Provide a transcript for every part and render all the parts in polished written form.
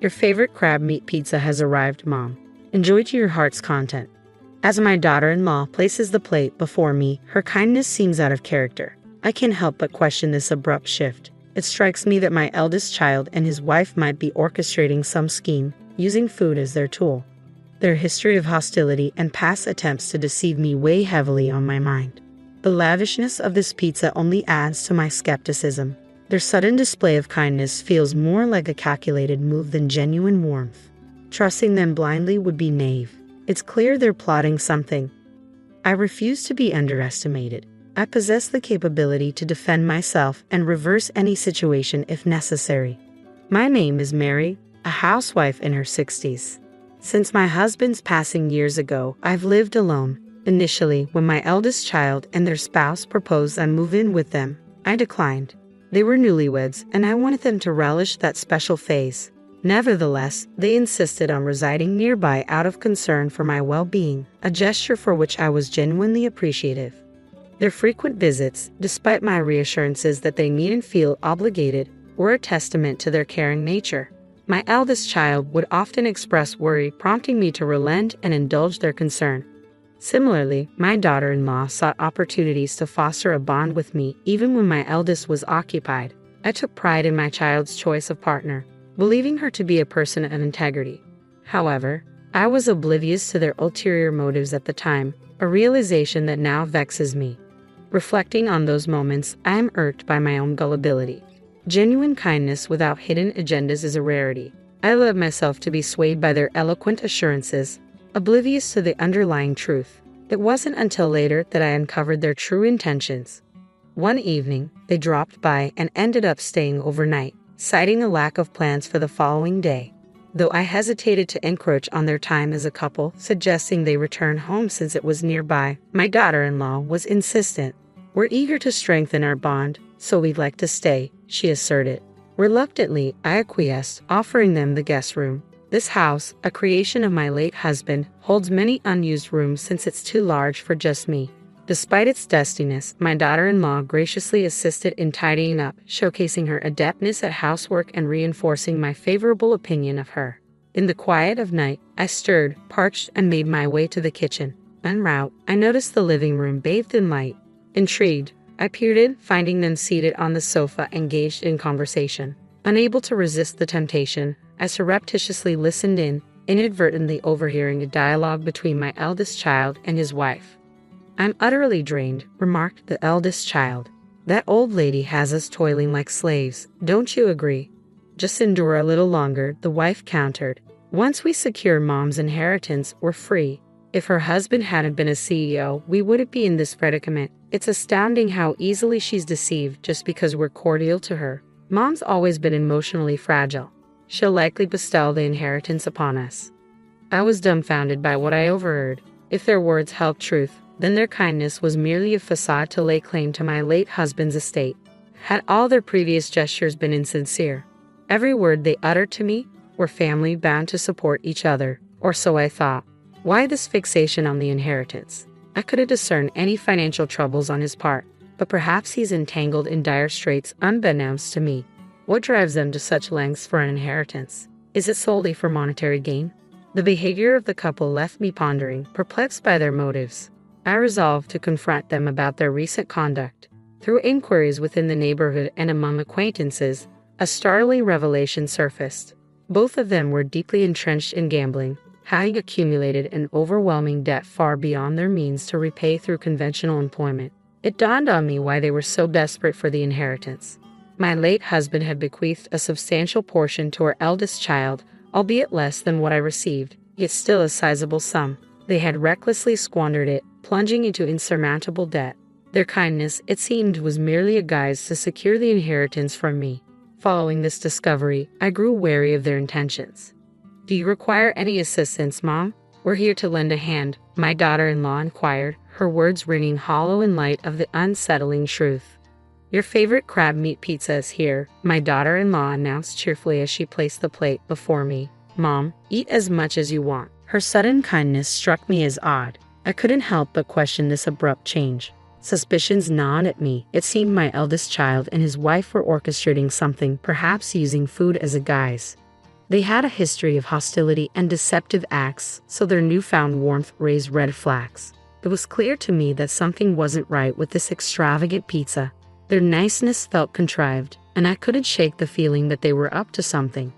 Your favorite crab meat pizza has arrived, Mom. Enjoy to your heart's content. As my daughter-in-law places the plate before me, her kindness seems out of character. I can't help but question this abrupt shift. It strikes me that my eldest child and his wife might be orchestrating some scheme, using food as their tool. Their history of hostility and past attempts to deceive me weigh heavily on my mind. The lavishness of this pizza only adds to my skepticism. Their sudden display of kindness feels more like a calculated move than genuine warmth. Trusting them blindly would be naive. It's clear they're plotting something. I refuse to be underestimated. I possess the capability to defend myself and reverse any situation if necessary. My name is Mary, a housewife in her 60s. Since my husband's passing years ago, I've lived alone. Initially, when my eldest child and their spouse proposed I move in with them, I declined. They were newlyweds, and I wanted them to relish that special phase. Nevertheless, they insisted on residing nearby out of concern for my well-being, a gesture for which I was genuinely appreciative. Their frequent visits, despite my reassurances that they needn't feel obligated, were a testament to their caring nature. My eldest child would often express worry, prompting me to relent and indulge their concern. Similarly, my daughter-in-law sought opportunities to foster a bond with me even when my eldest was occupied. I took pride in my child's choice of partner, believing her to be a person of integrity. However, I was oblivious to their ulterior motives at the time, a realization that now vexes me. Reflecting on those moments, I am irked by my own gullibility. Genuine kindness without hidden agendas is a rarity. I allowed myself to be swayed by their eloquent assurances, oblivious to the underlying truth. It wasn't until later that I uncovered their true intentions. One evening, they dropped by and ended up staying overnight, citing a lack of plans for the following day. Though I hesitated to encroach on their time as a couple, suggesting they return home since it was nearby, my daughter-in-law was insistent. "We're eager to strengthen our bond, so we'd like to stay," she asserted. Reluctantly, I acquiesced, offering them the guest room. This house, a creation of my late husband, holds many unused rooms since it's too large for just me. Despite its dustiness, my daughter-in-law graciously assisted in tidying up, showcasing her adeptness at housework and reinforcing my favorable opinion of her. In the quiet of night, I stirred, parched, and made my way to the kitchen. En route, I noticed the living room bathed in light. Intrigued, I peered in, finding them seated on the sofa engaged in conversation. Unable to resist the temptation, I surreptitiously listened in, inadvertently overhearing a dialogue between my eldest child and his wife. "I'm utterly drained," remarked the eldest child. "That old lady has us toiling like slaves, don't you agree?" "Just endure a little longer," the wife countered. "Once we secure Mom's inheritance, we're free. If her husband hadn't been a CEO, we wouldn't be in this predicament. It's astounding how easily she's deceived just because we're cordial to her. Mom's always been emotionally fragile. She'll likely bestow the inheritance upon us." I was dumbfounded by what I overheard. If their words held truth, then their kindness was merely a facade to lay claim to my late husband's estate. Had all their previous gestures been insincere? Every word they uttered to me were family bound to support each other, or so I thought. Why this fixation on the inheritance? I couldn't discern any financial troubles on his part, but perhaps he's entangled in dire straits unbeknownst to me. What drives them to such lengths for an inheritance? Is it solely for monetary gain? The behavior of the couple left me pondering, perplexed by their motives. I resolved to confront them about their recent conduct. Through inquiries within the neighborhood and among acquaintances, a startling revelation surfaced. Both of them were deeply entrenched in gambling, having accumulated an overwhelming debt far beyond their means to repay through conventional employment. It dawned on me why they were so desperate for the inheritance. My late husband had bequeathed a substantial portion to our eldest child, albeit less than what I received, yet still a sizable sum. They had recklessly squandered it, plunging into insurmountable debt. Their kindness, it seemed, was merely a guise to secure the inheritance from me. Following this discovery, I grew wary of their intentions. "Do you require any assistance, Mom? We're here to lend a hand," my daughter-in-law inquired, her words ringing hollow in light of the unsettling truth. "Your favorite crab meat pizza is here," my daughter-in-law announced cheerfully as she placed the plate before me. "Mom, eat as much as you want." Her sudden kindness struck me as odd. I couldn't help but question this abrupt change. Suspicions gnawed at me. It seemed my eldest child and his wife were orchestrating something, perhaps using food as a guise. They had a history of hostility and deceptive acts, so their newfound warmth raised red flags. It was clear to me that something wasn't right with this extravagant pizza. Their niceness felt contrived, and I couldn't shake the feeling that they were up to something.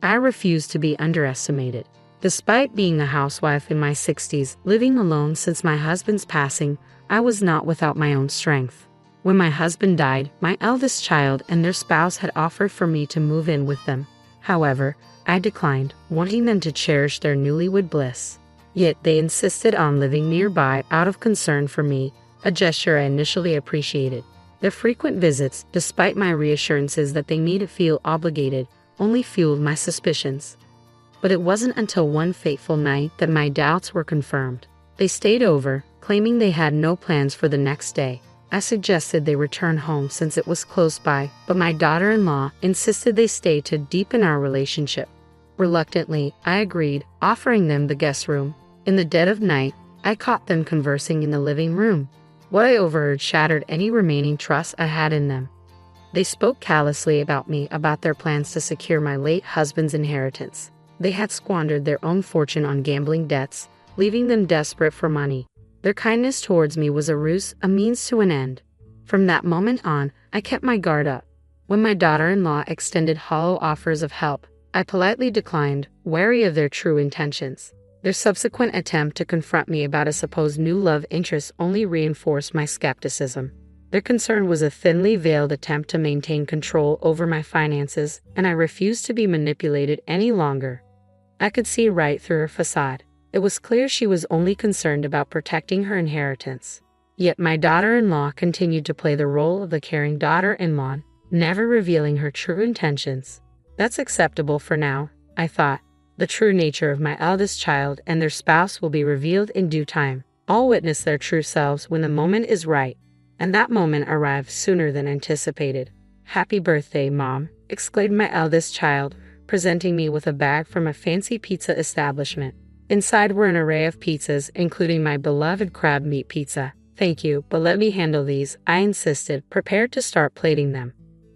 I refused to be underestimated. Despite being a housewife in my 60s, living alone since my husband's passing, I was not without my own strength. When my husband died, my eldest child and their spouse had offered for me to move in with them. However, I declined, wanting them to cherish their newlywed bliss. Yet they insisted on living nearby out of concern for me, a gesture I initially appreciated. Their frequent visits, despite my reassurances that they needn't feel obligated, only fueled my suspicions. But it wasn't until one fateful night that my doubts were confirmed. They stayed over, claiming they had no plans for the next day. I suggested they return home since it was close by, but my daughter-in-law insisted they stay to deepen our relationship. Reluctantly, I agreed, offering them the guest room. In the dead of night, I caught them conversing in the living room. What I overheard shattered any remaining trust I had in them. They spoke callously about me, about their plans to secure my late husband's inheritance. They had squandered their own fortune on gambling debts, leaving them desperate for money. Their kindness towards me was a ruse, a means to an end. From that moment on, I kept my guard up. When my daughter-in-law extended hollow offers of help, I politely declined, wary of their true intentions. Their subsequent attempt to confront me about a supposed new love interest only reinforced my skepticism. Their concern was a thinly veiled attempt to maintain control over my finances, and I refused to be manipulated any longer. I could see right through her facade. It was clear she was only concerned about protecting her inheritance. Yet my daughter-in-law continued to play the role of the caring daughter-in-law, never revealing her true intentions. That's acceptable for now, I thought. The true nature of my eldest child and their spouse will be revealed in due time. All witness their true selves when the moment is right. And that moment arrived sooner than anticipated. "Happy birthday, Mom," exclaimed my eldest child, presenting me with a bag from a fancy pizza establishment. Inside were an array of pizzas, including my beloved crab meat pizza. "Thank you, but let me handle these," I insisted, prepared to start plating them.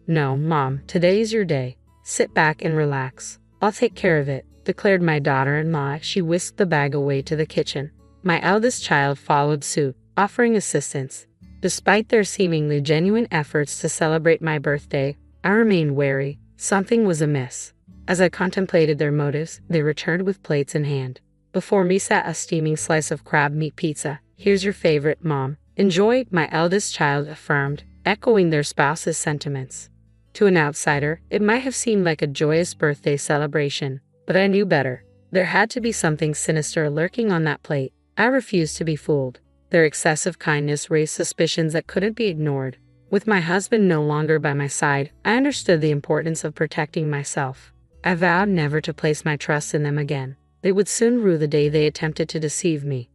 "No, Mom, today's your day. Sit back and relax. I'll take care of it," declared my daughter-in-law as she whisked the bag away to the kitchen. My eldest child followed suit, offering assistance. Despite their seemingly genuine efforts to celebrate my birthday, I remained wary. Something was amiss. As I contemplated their motives, they returned with plates in hand. Before me sat a steaming slice of crab meat pizza. "Here's your favorite, Mom. Enjoy," my eldest child affirmed, echoing their spouse's sentiments. To an outsider, it might have seemed like a joyous birthday celebration, but I knew better. There had to be something sinister lurking on that plate. I refused to be fooled. Their excessive kindness raised suspicions that couldn't be ignored. With my husband no longer by my side, I understood the importance of protecting myself. I vowed never to place my trust in them again. They would soon rue the day they attempted to deceive me.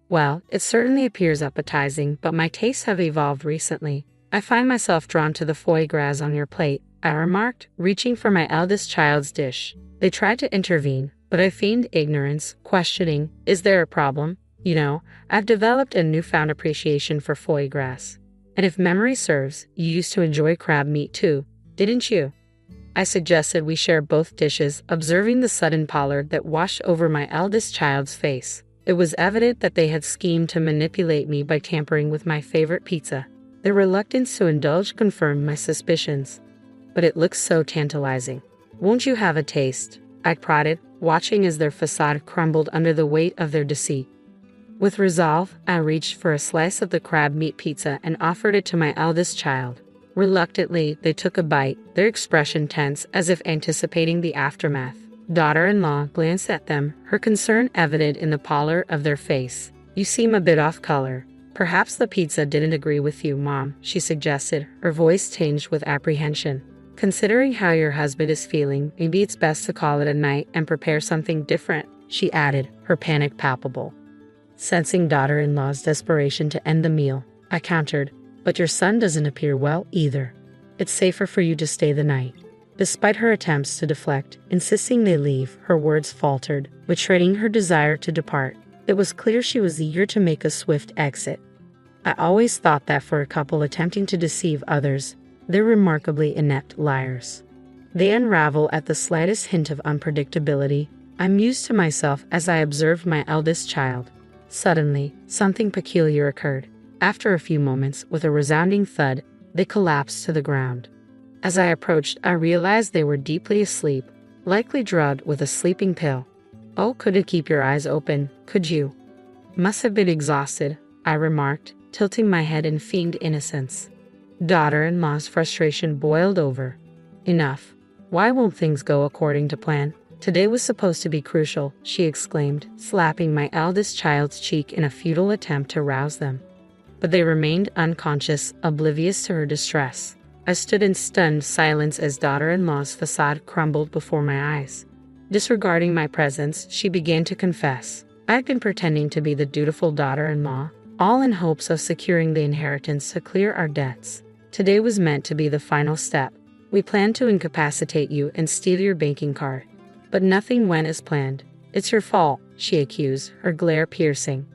"Well, it certainly appears appetizing, but my tastes have evolved recently. I find myself drawn to the foie gras on your plate," I remarked, reaching for my eldest child's dish. They tried to intervene, but I feigned ignorance, questioning, "Is there a problem? You know, I've developed a newfound appreciation for foie gras. And if memory serves, you used to enjoy crab meat too, didn't you?" I suggested we share both dishes, observing the sudden pallor that washed over my eldest child's face. It was evident that they had schemed to manipulate me by tampering with my favorite pizza. Their reluctance to indulge confirmed my suspicions. "But it looks so tantalizing. Won't you have a taste?" I prodded, watching as their facade crumbled under the weight of their deceit. With resolve, I reached for a slice of the crab meat pizza and offered it to my eldest child. Reluctantly, they took a bite, their expression tense as if anticipating the aftermath. Daughter-in-law glanced at them, her concern evident in the pallor of their face. "You seem a bit off color. Perhaps the pizza didn't agree with you, Mom," she suggested, her voice tinged with apprehension. "Considering how your husband is feeling, maybe it's best to call it a night and prepare something different," she added, her panic palpable. Sensing daughter-in-law's desperation to end the meal, I countered, "But your son doesn't appear well either. It's safer for you to stay the night." Despite her attempts to deflect, insisting they leave, her words faltered, betraying her desire to depart. It was clear she was eager to make a swift exit. I always thought that for a couple attempting to deceive others, they're remarkably inept liars. They unravel at the slightest hint of unpredictability. I mused to myself as I observed my eldest child. Suddenly, something peculiar occurred. After a few moments, with a resounding thud, they collapsed to the ground. As I approached, I realized they were deeply asleep, likely drugged with a sleeping pill. Oh, couldn't keep your eyes open, could you? Must have been exhausted, I remarked, tilting my head in feigned innocence. Daughter-in-law's frustration boiled over. Enough. Why won't things go according to plan? Today was supposed to be crucial, she exclaimed, slapping my eldest child's cheek in a futile attempt to rouse them. But they remained unconscious, oblivious to her distress. I stood in stunned silence as daughter-in-law's facade crumbled before my eyes. Disregarding my presence, she began to confess. I'd been pretending to be the dutiful daughter-in-law, all in hopes of securing the inheritance to clear our debts. Today was meant to be the final step. We planned to incapacitate you and steal your banking card. But nothing went as planned. It's your fault, she accused, her glare piercing.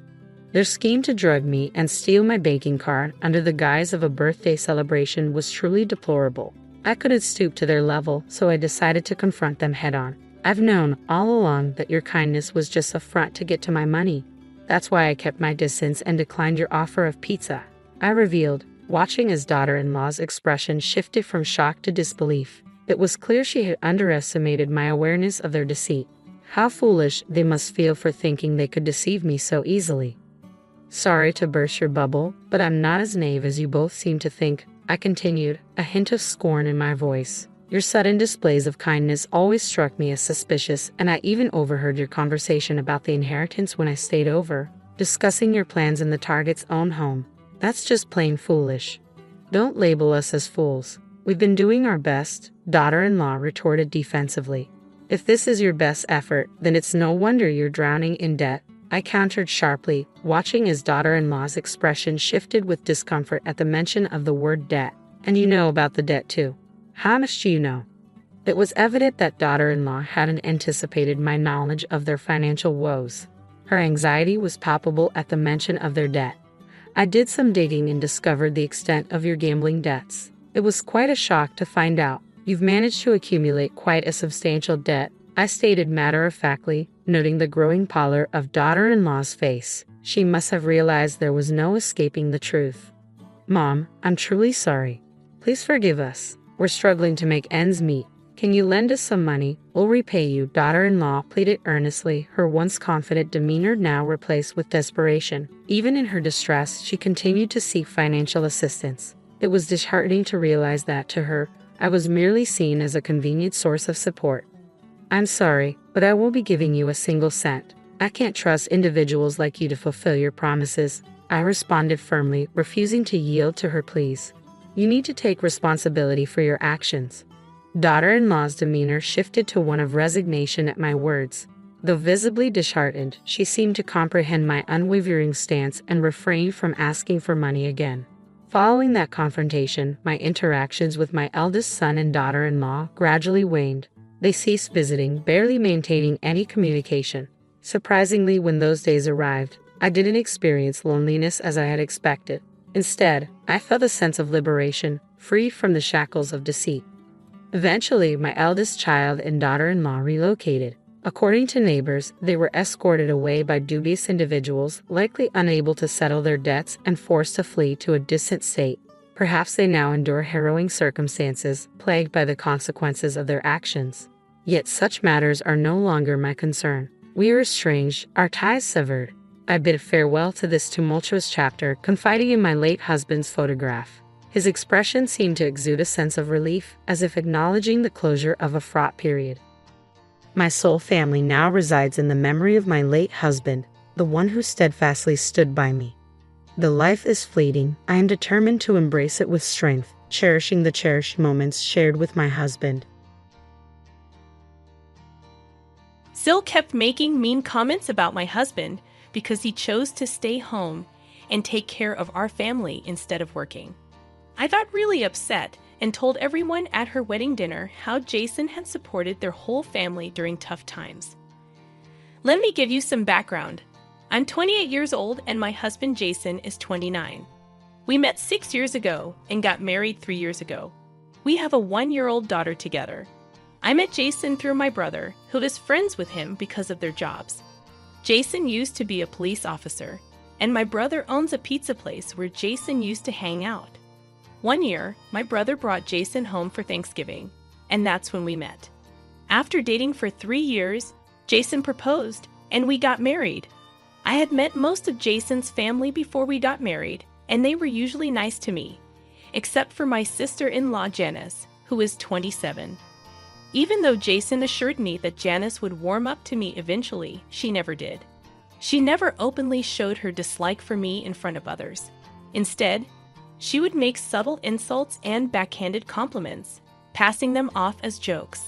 Their scheme to drug me and steal my banking card under the guise of a birthday celebration was truly deplorable. I couldn't stoop to their level, so I decided to confront them head-on. I've known all along that your kindness was just a front to get to my money. That's why I kept my distance and declined your offer of pizza, I revealed, watching as daughter-in-law's expression shifted from shock to disbelief. It was clear she had underestimated my awareness of their deceit. How foolish they must feel for thinking they could deceive me so easily. Sorry to burst your bubble, but I'm not as naive as you both seem to think, I continued, a hint of scorn in my voice. Your sudden displays of kindness always struck me as suspicious, and I even overheard your conversation about the inheritance when I stayed over, discussing your plans in the target's own home. That's just plain foolish. Don't label us as fools. We've been doing our best, daughter-in-law retorted defensively. If this is your best effort, then it's no wonder you're drowning in debt, I countered sharply, watching as daughter-in-law's expression shifted with discomfort at the mention of the word debt. And you know about the debt too. How much do you know? It was evident that daughter-in-law hadn't anticipated my knowledge of their financial woes. Her anxiety was palpable at the mention of their debt. I did some digging and discovered the extent of your gambling debts. It was quite a shock to find out. You've managed to accumulate quite a substantial debt, I stated matter-of-factly, noting the growing pallor of daughter-in-law's face. She must have realized there was no escaping the truth. Mom, I'm truly sorry. Please forgive us. We're struggling to make ends meet. Can you lend us some money? We'll repay you, daughter-in-law pleaded earnestly, her once confident demeanor now replaced with desperation. Even in her distress, she continued to seek financial assistance. It was disheartening to realize that, to her, I was merely seen as a convenient source of support. I'm sorry, but I won't be giving you a single cent. I can't trust individuals like you to fulfill your promises, I responded firmly, refusing to yield to her pleas. You need to take responsibility for your actions. Daughter-in-law's demeanor shifted to one of resignation at my words. Though visibly disheartened, she seemed to comprehend my unwavering stance and refrained from asking for money again. Following that confrontation, my interactions with my eldest son and daughter-in-law gradually waned. They ceased visiting, barely maintaining any communication. Surprisingly, when those days arrived, I didn't experience loneliness as I had expected. Instead, I felt a sense of liberation, free from the shackles of deceit. Eventually, my eldest child and daughter-in-law relocated. According to neighbors, they were escorted away by dubious individuals, likely unable to settle their debts and forced to flee to a distant state. Perhaps they now endure harrowing circumstances, plagued by the consequences of their actions. Yet such matters are no longer my concern. We are estranged, our ties severed. I bid farewell to this tumultuous chapter, confiding in my late husband's photograph. His expression seemed to exude a sense of relief, as if acknowledging the closure of a fraught period. My sole family now resides in the memory of my late husband, the one who steadfastly stood by me. The life is fleeting. I am determined to embrace it with strength, cherishing the cherished moments shared with my husband. Sil kept making mean comments about my husband because he chose to stay home and take care of our family instead of working. I got really upset and told everyone at her wedding dinner how Jason had supported their whole family during tough times. Let me give you some background. I'm 28 years old and my husband Jason is 29. We met 6 years ago and got married 3 years ago. We have a 1-year-old daughter together. I met Jason through my brother, who is friends with him because of their jobs. Jason used to be a police officer, and my brother owns a pizza place where Jason used to hang out. One year, my brother brought Jason home for Thanksgiving, and that's when we met. After dating for 3 years, Jason proposed, and we got married. I had met most of Jason's family before we got married, and they were usually nice to me, except for my sister-in-law Janice, who is 27. Even though Jason assured me that Janice would warm up to me eventually, she never did. She never openly showed her dislike for me in front of others. Instead, she would make subtle insults and backhanded compliments, passing them off as jokes.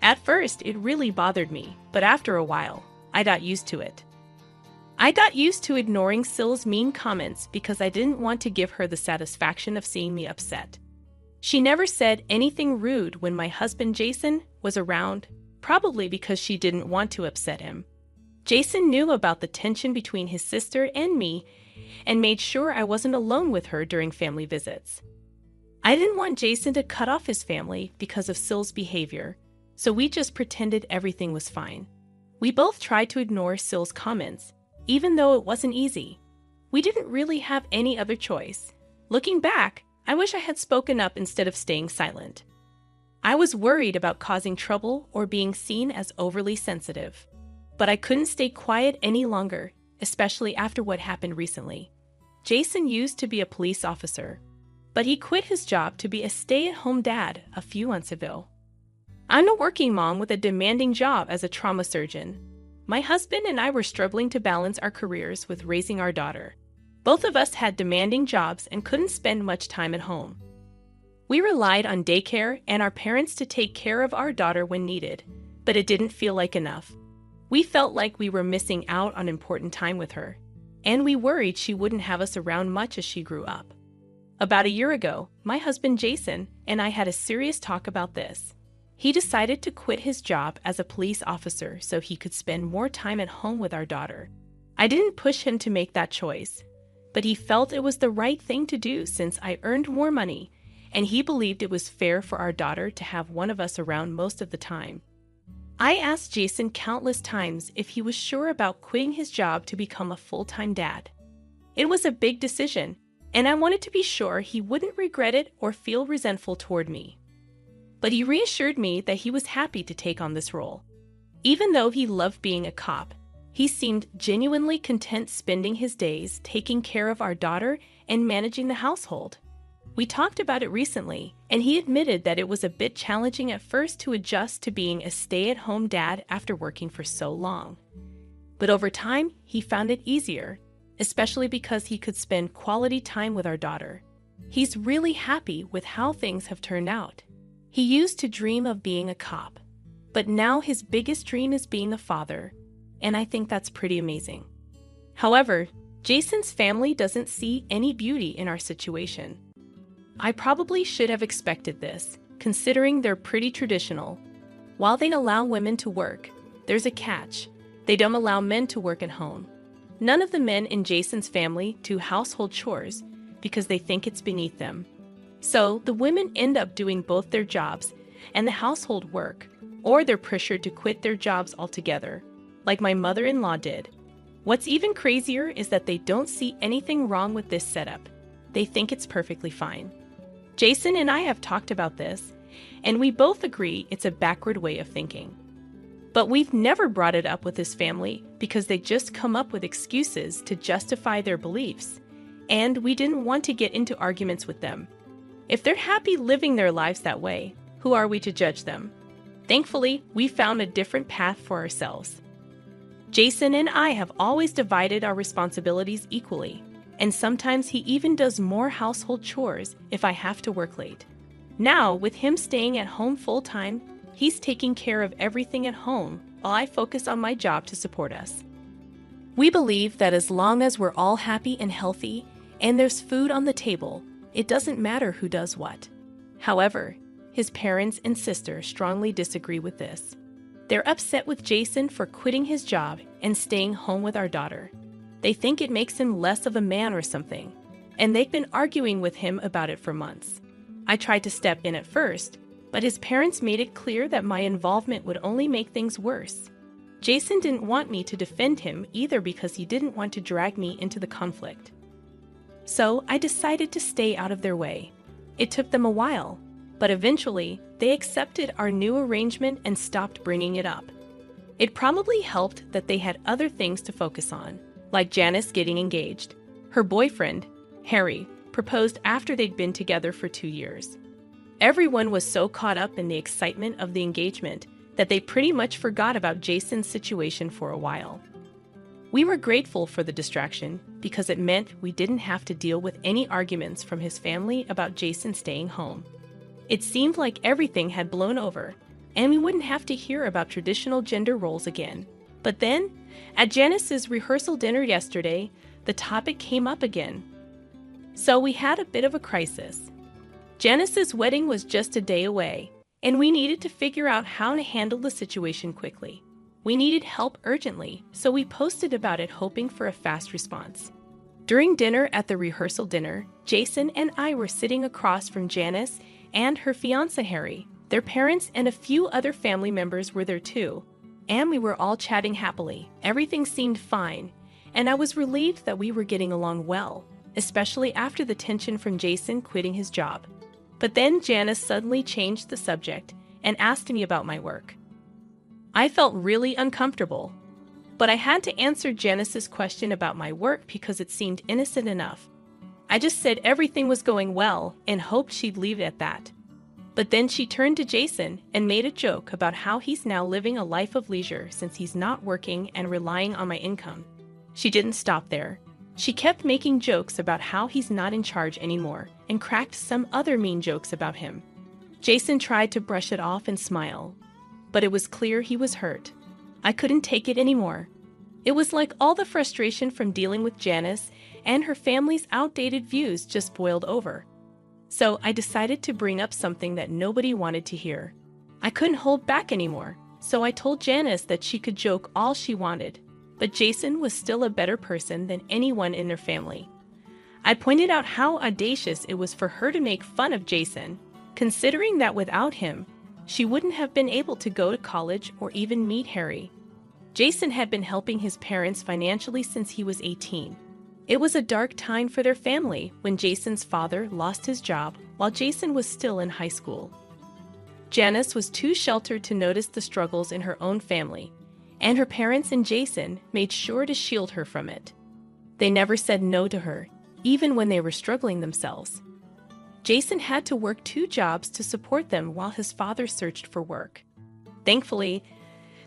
At first, it really bothered me, but after a while, I got used to it. I got used to ignoring Syl's mean comments because I didn't want to give her the satisfaction of seeing me upset. She never said anything rude when my husband Jason was around, probably because she didn't want to upset him. Jason knew about the tension between his sister and me and made sure I wasn't alone with her during family visits. I didn't want Jason to cut off his family because of Syl's behavior, so we just pretended everything was fine. We both tried to ignore Syl's comments, even though it wasn't easy. We didn't really have any other choice. Looking back, I wish I had spoken up instead of staying silent. I was worried about causing trouble or being seen as overly sensitive. But I couldn't stay quiet any longer, especially after what happened recently. Jason used to be a police officer, but he quit his job to be a stay-at-home dad a few months ago. I'm a working mom with a demanding job as a trauma surgeon. My husband and I were struggling to balance our careers with raising our daughter. Both of us had demanding jobs and couldn't spend much time at home. We relied on daycare and our parents to take care of our daughter when needed, but it didn't feel like enough. We felt like we were missing out on important time with her, and we worried she wouldn't have us around much as she grew up. About a year ago, my husband Jason and I had a serious talk about this. He decided to quit his job as a police officer so he could spend more time at home with our daughter. I didn't push him to make that choice, but he felt it was the right thing to do since I earned more money, and he believed it was fair for our daughter to have one of us around most of the time. I asked Jason countless times if he was sure about quitting his job to become a full-time dad. It was a big decision, and I wanted to be sure he wouldn't regret it or feel resentful toward me. But he reassured me that he was happy to take on this role. Even though he loved being a cop, he seemed genuinely content spending his days taking care of our daughter and managing the household. We talked about it recently, and he admitted that it was a bit challenging at first to adjust to being a stay-at-home dad after working for so long. But over time, he found it easier, especially because he could spend quality time with our daughter. He's really happy with how things have turned out. He used to dream of being a cop, but now his biggest dream is being a father, and I think that's pretty amazing. However, Jason's family doesn't see any beauty in our situation. I probably should have expected this, considering they're pretty traditional. While they allow women to work, there's a catch. They don't allow men to work at home. None of the men in Jason's family do household chores because they think it's beneath them. So the women end up doing both their jobs and the household work, or they're pressured to quit their jobs altogether, like my mother-in-law did. What's even crazier is that they don't see anything wrong with this setup. They think it's perfectly fine. Jason and I have talked about this, and we both agree it's a backward way of thinking. But we've never brought it up with his family because they just come up with excuses to justify their beliefs, and we didn't want to get into arguments with them. If they're happy living their lives that way, who are we to judge them? Thankfully, we found a different path for ourselves. Jason and I have always divided our responsibilities equally, and sometimes he even does more household chores if I have to work late. Now, with him staying at home full-time, he's taking care of everything at home while I focus on my job to support us. We believe that as long as we're all happy and healthy, and there's food on the table, it doesn't matter who does what. However, his parents and sister strongly disagree with this. They're upset with Jason for quitting his job and staying home with our daughter. They think it makes him less of a man or something, and they've been arguing with him about it for months. I tried to step in at first, but his parents made it clear that my involvement would only make things worse. Jason didn't want me to defend him either because he didn't want to drag me into the conflict. So I decided to stay out of their way. It took them a while, but eventually they accepted our new arrangement and stopped bringing it up. It probably helped that they had other things to focus on, like Janice getting engaged. Her boyfriend, Harry, proposed after they'd been together for 2 years. Everyone was so caught up in the excitement of the engagement that they pretty much forgot about Jason's situation for a while. We were grateful for the distraction because it meant we didn't have to deal with any arguments from his family about Jason staying home. It seemed like everything had blown over, and we wouldn't have to hear about traditional gender roles again. But then, at Janice's rehearsal dinner yesterday, the topic came up again. So we had a bit of a crisis. Janice's wedding was just a day away, and we needed to figure out how to handle the situation quickly. We needed help urgently, so we posted about it hoping for a fast response. During dinner at the rehearsal dinner, Jason and I were sitting across from Janice and her fiancé Harry. Their parents and a few other family members were there too, and we were all chatting happily. Everything seemed fine, and I was relieved that we were getting along well, especially after the tension from Jason quitting his job. But then Janice suddenly changed the subject and asked me about my work. I felt really uncomfortable, but I had to answer Janice's question about my work because it seemed innocent enough. I just said everything was going well and hoped she'd leave it at that. But then she turned to Jason and made a joke about how he's now living a life of leisure since he's not working and relying on my income. She didn't stop there. She kept making jokes about how he's not in charge anymore and cracked some other mean jokes about him. Jason tried to brush it off and smile, but it was clear he was hurt. I couldn't take it anymore. It was like all the frustration from dealing with Janice and her family's outdated views just boiled over. So I decided to bring up something that nobody wanted to hear. I couldn't hold back anymore, so I told Janice that she could joke all she wanted, but Jason was still a better person than anyone in their family. I pointed out how audacious it was for her to make fun of Jason, considering that without him, she wouldn't have been able to go to college or even meet Harry. Jason had been helping his parents financially since he was 18. It was a dark time for their family when Jason's father lost his job while Jason was still in high school. Janice was too sheltered to notice the struggles in her own family, and her parents and Jason made sure to shield her from it. They never said no to her, even when they were struggling themselves. Jason had to work 2 jobs to support them while his father searched for work. Thankfully,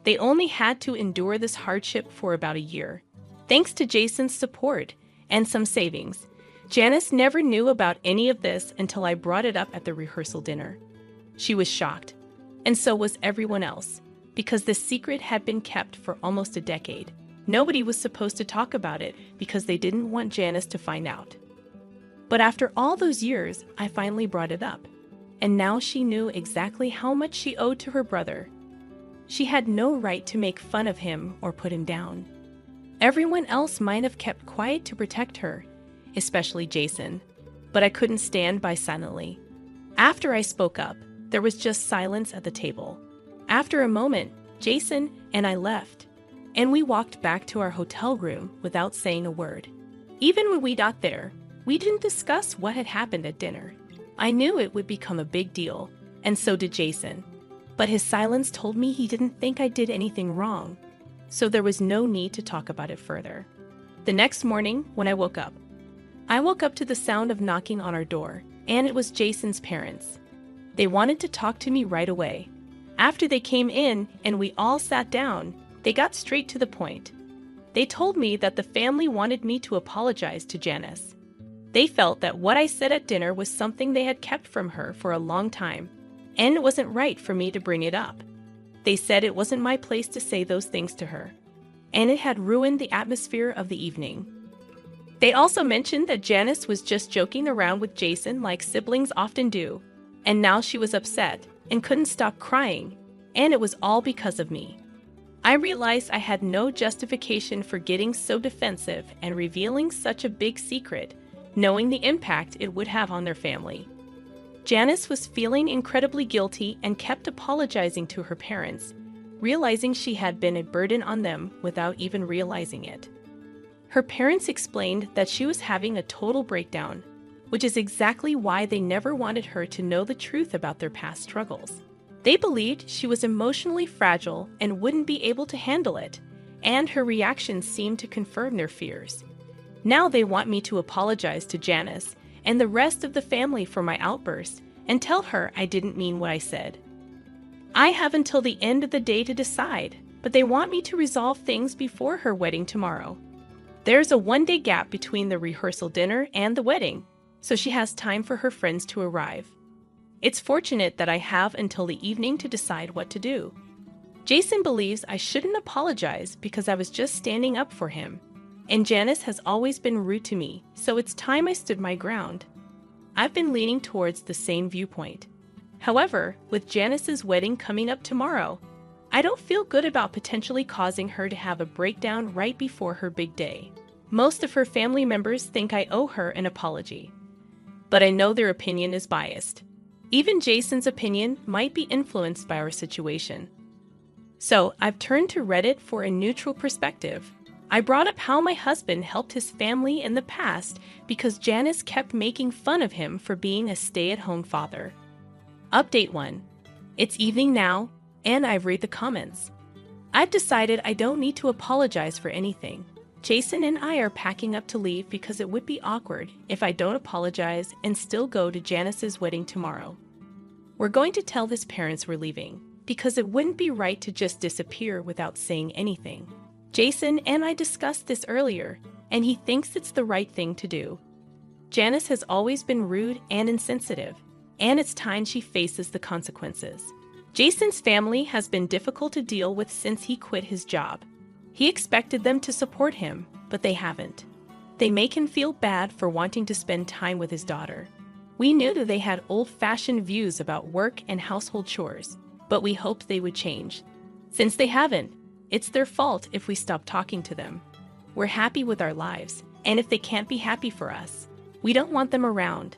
they only had to endure this hardship for about a year. Thanks to Jason's support and some savings, Janice never knew about any of this until I brought it up at the rehearsal dinner. She was shocked, and so was everyone else, because the secret had been kept for almost a decade. Nobody was supposed to talk about it because they didn't want Janice to find out. But after all those years, I finally brought it up, and now she knew exactly how much she owed to her brother. She had no right to make fun of him or put him down. Everyone else might have kept quiet to protect her, especially Jason, but I couldn't stand by silently. After I spoke up, there was just silence at the table. After a moment, Jason and I left, and we walked back to our hotel room without saying a word. Even when we got there, we didn't discuss what had happened at dinner. I knew it would become a big deal, and so did Jason. But his silence told me he didn't think I did anything wrong, so there was no need to talk about it further. The next morning, when I woke up to the sound of knocking on our door, and it was Jason's parents. They wanted to talk to me right away. After they came in and we all sat down, they got straight to the point. They told me that the family wanted me to apologize to Janice. They felt that what I said at dinner was something they had kept from her for a long time, and it wasn't right for me to bring it up. They said it wasn't my place to say those things to her, and it had ruined the atmosphere of the evening. They also mentioned that Janice was just joking around with Jason like siblings often do, and now she was upset and couldn't stop crying, and it was all because of me. I realized I had no justification for getting so defensive and revealing such a big secret, knowing the impact it would have on their family. Janice was feeling incredibly guilty and kept apologizing to her parents, realizing she had been a burden on them without even realizing it. Her parents explained that she was having a total breakdown, which is exactly why they never wanted her to know the truth about their past struggles. They believed she was emotionally fragile and wouldn't be able to handle it, and her reactions seemed to confirm their fears. Now they want me to apologize to Janice and the rest of the family for my outburst and tell her I didn't mean what I said. I have until the end of the day to decide, but they want me to resolve things before her wedding tomorrow. There's a one-day gap between the rehearsal dinner and the wedding, so she has time for her friends to arrive. It's fortunate that I have until the evening to decide what to do. Jason believes I shouldn't apologize because I was just standing up for him, and Janice has always been rude to me, so it's time I stood my ground. I've been leaning towards the same viewpoint. However, with Janice's wedding coming up tomorrow, I don't feel good about potentially causing her to have a breakdown right before her big day. Most of her family members think I owe her an apology, but I know their opinion is biased. Even Jason's opinion might be influenced by our situation. So I've turned to Reddit for a neutral perspective. I brought up how my husband helped his family in the past because Janice kept making fun of him for being a stay-at-home father. Update 1. It's evening now, and I've read the comments. I've decided I don't need to apologize for anything. Jason and I are packing up to leave because it would be awkward if I don't apologize and still go to Janice's wedding tomorrow. We're going to tell his parents we're leaving, because it wouldn't be right to just disappear without saying anything. Jason and I discussed this earlier, and he thinks it's the right thing to do. Janice has always been rude and insensitive, and it's time she faces the consequences. Jason's family has been difficult to deal with since he quit his job. He expected them to support him, but they haven't. They make him feel bad for wanting to spend time with his daughter. We knew that they had old-fashioned views about work and household chores, but we hoped they would change. Since they haven't, it's their fault if we stop talking to them. We're happy with our lives, and if they can't be happy for us, we don't want them around.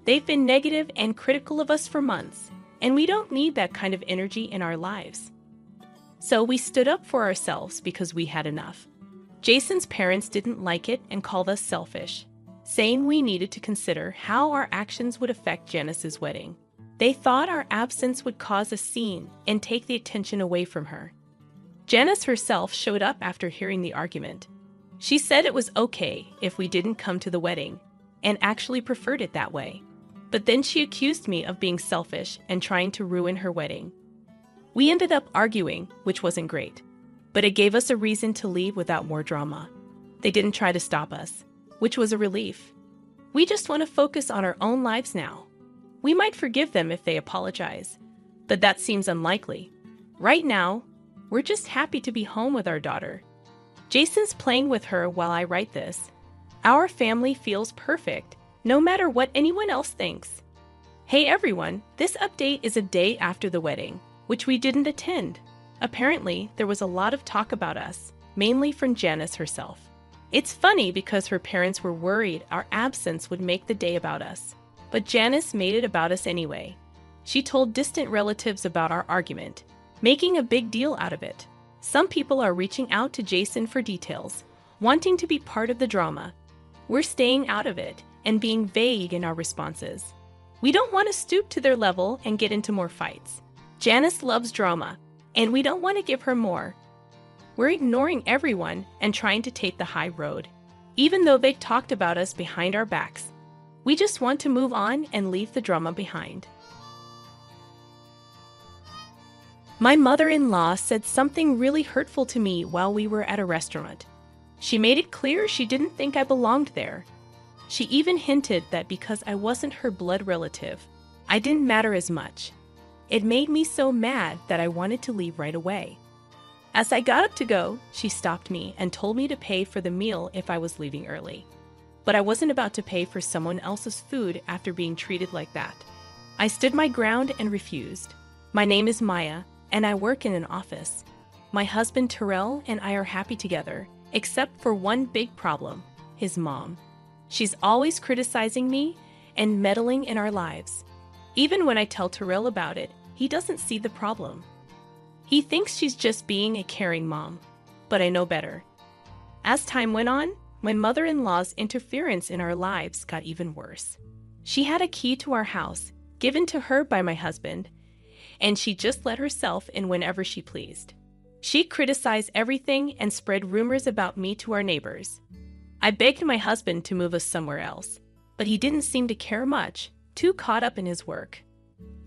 They've been negative and critical of us for months, and we don't need that kind of energy in our lives. So we stood up for ourselves because we had enough. Jason's parents didn't like it and called us selfish, saying we needed to consider how our actions would affect Janice's wedding. They thought our absence would cause a scene and take the attention away from her. Janice herself showed up after hearing the argument. She said it was okay if we didn't come to the wedding, and actually preferred it that way. But then she accused me of being selfish and trying to ruin her wedding. We ended up arguing, which wasn't great, but it gave us a reason to leave without more drama. They didn't try to stop us, which was a relief. We just want to focus on our own lives now. We might forgive them if they apologize, but that seems unlikely. Right now, we're just happy to be home with our daughter. Jason's playing with her while I write this. Our family feels perfect, no matter what anyone else thinks. Hey everyone, this update is a day after the wedding, which we didn't attend. Apparently, there was a lot of talk about us, mainly from Janice herself. It's funny because her parents were worried our absence would make the day about us. But Janice made it about us anyway. She told distant relatives about our argument, making a big deal out of it. Some people are reaching out to Jason for details, wanting to be part of the drama. We're staying out of it and being vague in our responses. We don't want to stoop to their level and get into more fights. Janice loves drama, and we don't want to give her more. We're ignoring everyone and trying to take the high road, even though they talked about us behind our backs. We just want to move on and leave the drama behind. My mother-in-law said something really hurtful to me while we were at a restaurant. She made it clear she didn't think I belonged there. She even hinted that because I wasn't her blood relative, I didn't matter as much. It made me so mad that I wanted to leave right away. As I got up to go, she stopped me and told me to pay for the meal if I was leaving early. But I wasn't about to pay for someone else's food after being treated like that. I stood my ground and refused. My name is Maya, and I work in an office. My husband Terrell and I are happy together, except for one big problem, his mom. She's always criticizing me and meddling in our lives. Even when I tell Terrell about it, he doesn't see the problem. He thinks she's just being a caring mom, but I know better. As time went on, my mother-in-law's interference in our lives got even worse. She had a key to our house, given to her by my husband, and she just let herself in whenever she pleased. She criticized everything and spread rumors about me to our neighbors. I begged my husband to move us somewhere else, but he didn't seem to care much, too caught up in his work.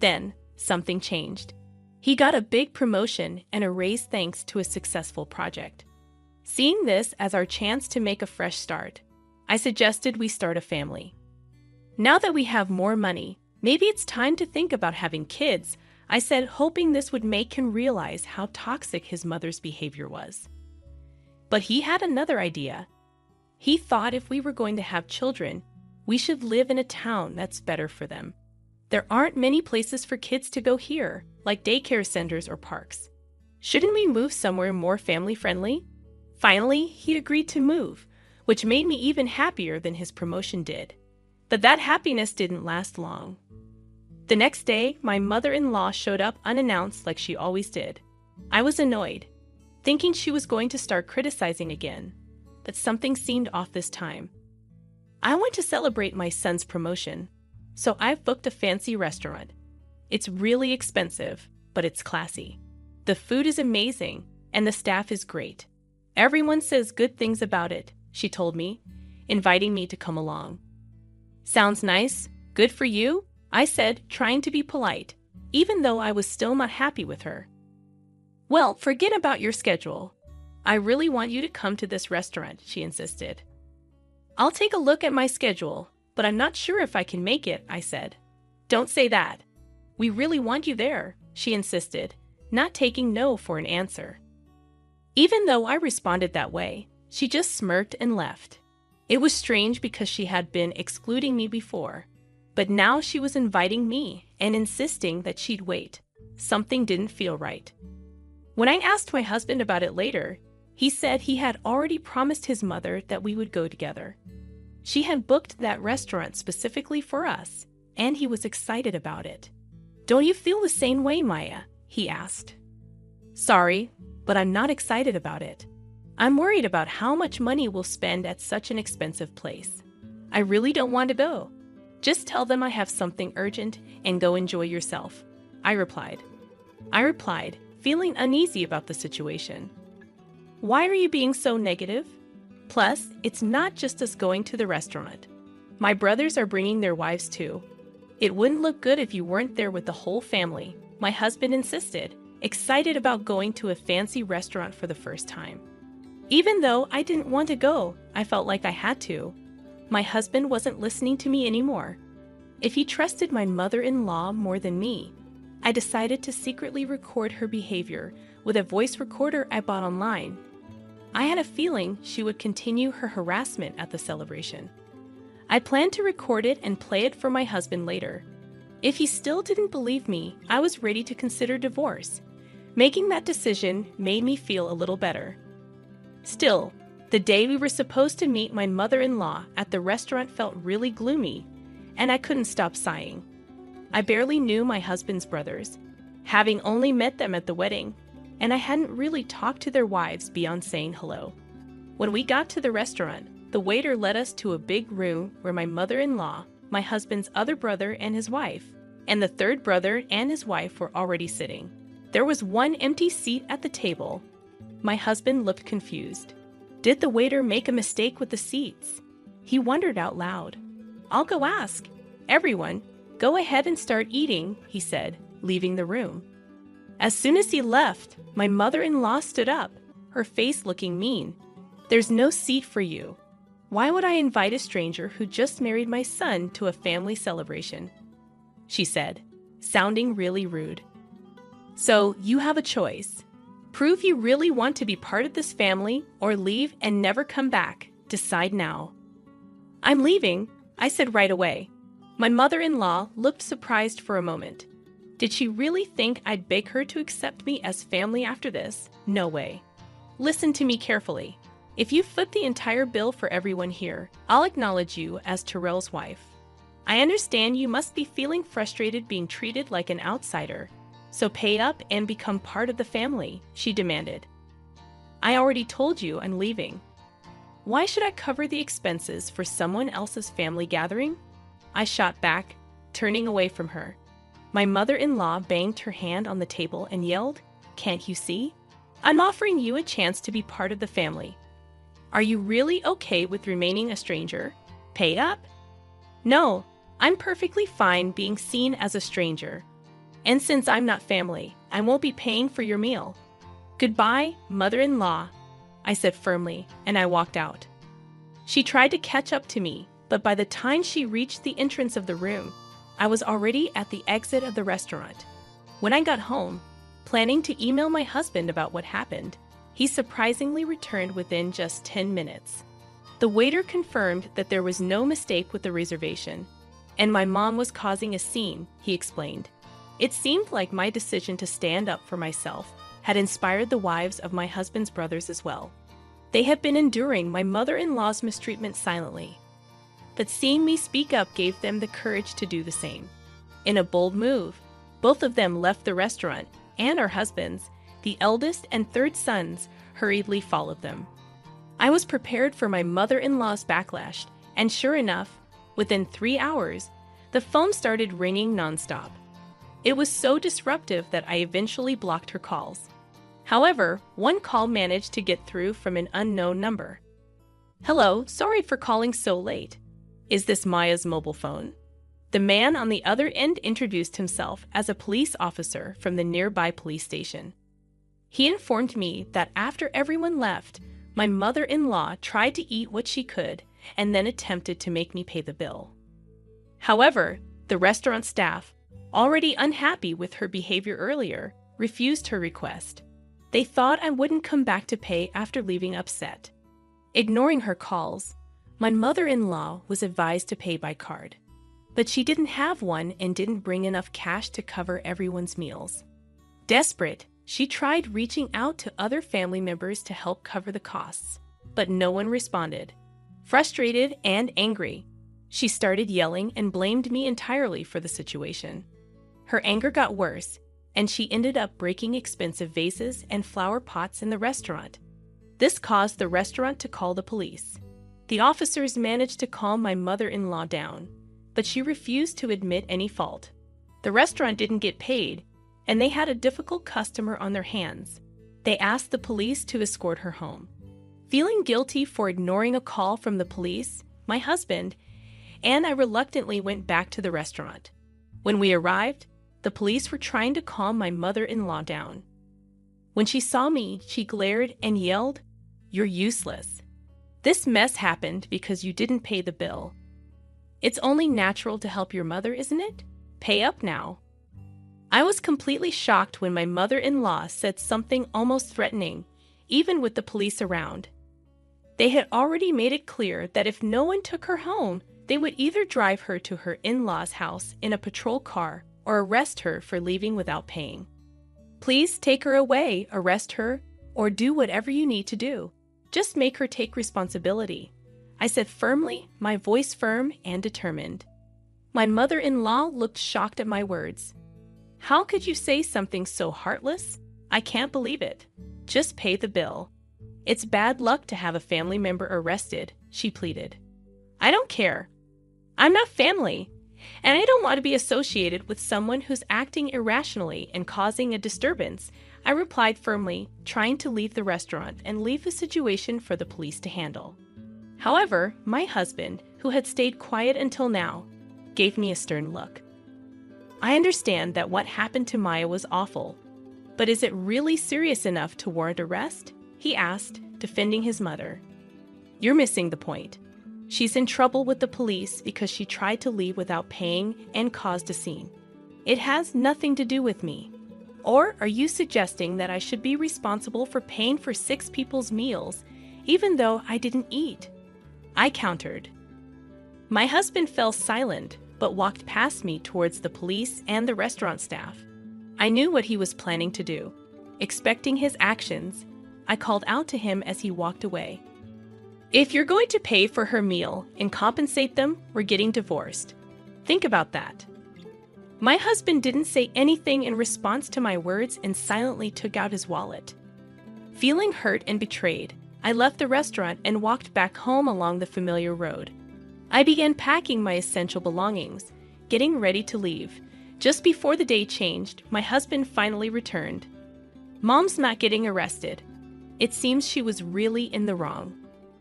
Then, something changed. He got a big promotion and a raise thanks to a successful project. Seeing this as our chance to make a fresh start, I suggested we start a family. Now that we have more money, maybe it's time to think about having kids, I said, hoping this would make him realize how toxic his mother's behavior was. But he had another idea. He thought if we were going to have children, we should live in a town that's better for them. There aren't many places for kids to go here, like daycare centers or parks. Shouldn't we move somewhere more family-friendly? Finally, he agreed to move, which made me even happier than his promotion did. But that happiness didn't last long. The next day, my mother-in-law showed up unannounced like she always did. I was annoyed, thinking she was going to start criticizing again, but something seemed off this time. I want to celebrate my son's promotion, so I've booked a fancy restaurant. It's really expensive, but it's classy. The food is amazing, and the staff is great. Everyone says good things about it, she told me, inviting me to come along. Sounds nice. Good for you, I said, trying to be polite, even though I was still not happy with her. Well, forget about your schedule. I really want you to come to this restaurant, she insisted. I'll take a look at my schedule, but I'm not sure if I can make it, I said. Don't say that. We really want you there, she insisted, not taking no for an answer. Even though I responded that way, she just smirked and left. It was strange because she had been excluding me before, but now she was inviting me and insisting that she'd wait. Something didn't feel right. When I asked my husband about it later, he said he had already promised his mother that we would go together. She had booked that restaurant specifically for us, and he was excited about it. Don't you feel the same way, Maya? He asked. Sorry, but I'm not excited about it. I'm worried about how much money we'll spend at such an expensive place. I really don't want to go. Just tell them I have something urgent and go enjoy yourself, I replied, feeling uneasy about the situation. Why are you being so negative? Plus, it's not just us going to the restaurant. My brothers are bringing their wives too. It wouldn't look good if you weren't there with the whole family, my husband insisted, excited about going to a fancy restaurant for the first time. Even though I didn't want to go, I felt like I had to. My husband wasn't listening to me anymore. If he trusted my mother-in-law more than me, I decided to secretly record her behavior with a voice recorder I bought online. I had a feeling she would continue her harassment at the celebration. I planned to record it and play it for my husband later. If he still didn't believe me, I was ready to consider divorce. Making that decision made me feel a little better. Still, the day we were supposed to meet my mother-in-law at the restaurant felt really gloomy, and I couldn't stop sighing. I barely knew my husband's brothers, having only met them at the wedding, and I hadn't really talked to their wives beyond saying hello. When we got to the restaurant, the waiter led us to a big room where my mother-in-law, my husband's other brother and his wife, and the third brother and his wife were already sitting. There was one empty seat at the table. My husband looked confused. Did the waiter make a mistake with the seats? He wondered out loud. I'll go ask. Everyone, go ahead and start eating, he said, leaving the room. As soon as he left, my mother-in-law stood up, her face looking mean. There's no seat for you. Why would I invite a stranger who just married my son to a family celebration? She said, sounding really rude. So you have a choice. Prove you really want to be part of this family or leave and never come back. Decide now. I'm leaving, I said right away. My mother-in-law looked surprised for a moment. Did she really think I'd beg her to accept me as family after this? No way. Listen to me carefully. If you foot the entire bill for everyone here, I'll acknowledge you as Terrell's wife. I understand you must be feeling frustrated being treated like an outsider, so pay up and become part of the family, she demanded. I already told you I'm leaving. Why should I cover the expenses for someone else's family gathering? I shot back, turning away from her. My mother-in-law banged her hand on the table and yelled, "Can't you see? I'm offering you a chance to be part of the family. Are you really okay with remaining a stranger? Pay up." No, I'm perfectly fine being seen as a stranger. And since I'm not family, I won't be paying for your meal. Goodbye, mother-in-law, I said firmly, and I walked out. She tried to catch up to me, but by the time she reached the entrance of the room, I was already at the exit of the restaurant. When I got home, planning to email my husband about what happened, he surprisingly returned within just 10 minutes. The waiter confirmed that there was no mistake with the reservation, and my mom was causing a scene, he explained. It seemed like my decision to stand up for myself had inspired the wives of my husband's brothers as well. They had been enduring my mother-in-law's mistreatment silently, but seeing me speak up gave them the courage to do the same. In a bold move, both of them left the restaurant, and our husbands, the eldest and third sons, hurriedly followed them. I was prepared for my mother-in-law's backlash, and sure enough, within 3 hours, the phone started ringing nonstop. It was so disruptive that I eventually blocked her calls. However, one call managed to get through from an unknown number. "Hello, sorry for calling so late. Is this Maya's mobile phone?" The man on the other end introduced himself as a police officer from the nearby police station. He informed me that after everyone left, my mother-in-law tried to eat what she could and then attempted to make me pay the bill. However, the restaurant staff, already unhappy with her behavior earlier, refused her request. They thought I wouldn't come back to pay after leaving upset. Ignoring her calls, my mother-in-law was advised to pay by card. But she didn't have one and didn't bring enough cash to cover everyone's meals. Desperate, she tried reaching out to other family members to help cover the costs, but no one responded. Frustrated and angry, she started yelling and blamed me entirely for the situation. Her anger got worse, and she ended up breaking expensive vases and flower pots in the restaurant. This caused the restaurant to call the police. The officers managed to calm my mother-in-law down, but she refused to admit any fault. The restaurant didn't get paid, and they had a difficult customer on their hands. They asked the police to escort her home. Feeling guilty for ignoring a call from the police, my husband and I reluctantly went back to the restaurant. When we arrived, the police were trying to calm my mother-in-law down. When she saw me, she glared and yelled, "You're useless. This mess happened because you didn't pay the bill. It's only natural to help your mother, isn't it? Pay up now." I was completely shocked when my mother-in-law said something almost threatening, even with the police around. They had already made it clear that if no one took her home, they would either drive her to her in-laws' house in a patrol car or arrest her for leaving without paying. "Please take her away, arrest her, or do whatever you need to do. Just make her take responsibility," I said firmly, my voice firm and determined. My mother-in-law looked shocked at my words. "How could you say something so heartless? I can't believe it. Just pay the bill. It's bad luck to have a family member arrested," she pleaded. "I don't care. I'm not family, and I don't want to be associated with someone who's acting irrationally and causing a disturbance," I replied firmly, trying to leave the restaurant and leave the situation for the police to handle. However, my husband, who had stayed quiet until now, gave me a stern look. "I understand that what happened to Maya was awful, but is it really serious enough to warrant arrest?" he asked, defending his mother. "You're missing the point. She's in trouble with the police because she tried to leave without paying and caused a scene. It has nothing to do with me. Or are you suggesting that I should be responsible for paying for 6 people's meals, even though I didn't eat?" I countered. My husband fell silent, but walked past me towards the police and the restaurant staff. I knew what he was planning to do. Expecting his actions, I called out to him as he walked away. "If you're going to pay for her meal and compensate them, we're getting divorced. Think about that. My husband didn't say anything in response to my words and silently took out his wallet. Feeling hurt and betrayed, I left the restaurant and walked back home along the familiar road. I began packing my essential belongings, getting ready to leave. Just before the day changed, my husband finally returned. Mom's not getting arrested. It seems she was really in the wrong.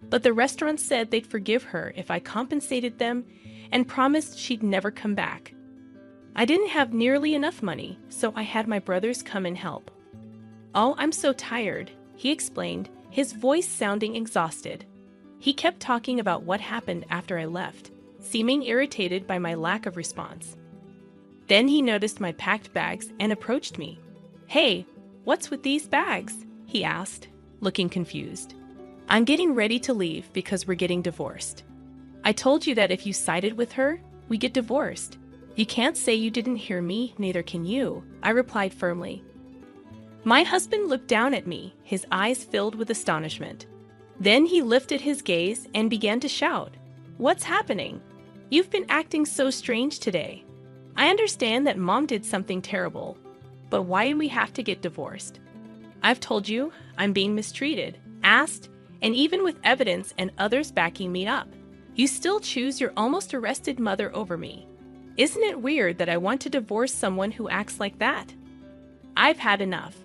But the restaurant said they'd forgive her if I compensated them and promised she'd never come back. I didn't have nearly enough money, so I had my brothers come and help. "Oh, I'm so tired," he explained, his voice sounding exhausted. He kept talking about what happened after I left, seeming irritated by my lack of response. Then he noticed my packed bags and approached me. "Hey, what's with these bags?" he asked, looking confused. "I'm getting ready to leave because we're getting divorced. I told you that if you sided with her, we get divorced. You can't say you didn't hear me, neither can you," I replied firmly. My husband looked down at me, his eyes filled with astonishment. Then he lifted his gaze and began to shout, "What's happening? You've been acting so strange today. I understand that Mom did something terrible, but why do we have to get divorced? I've told you I'm being mistreated, asked, and even with evidence and others backing me up, you still choose your almost arrested mother over me. Isn't it weird that I want to divorce someone who acts like that? I've had enough."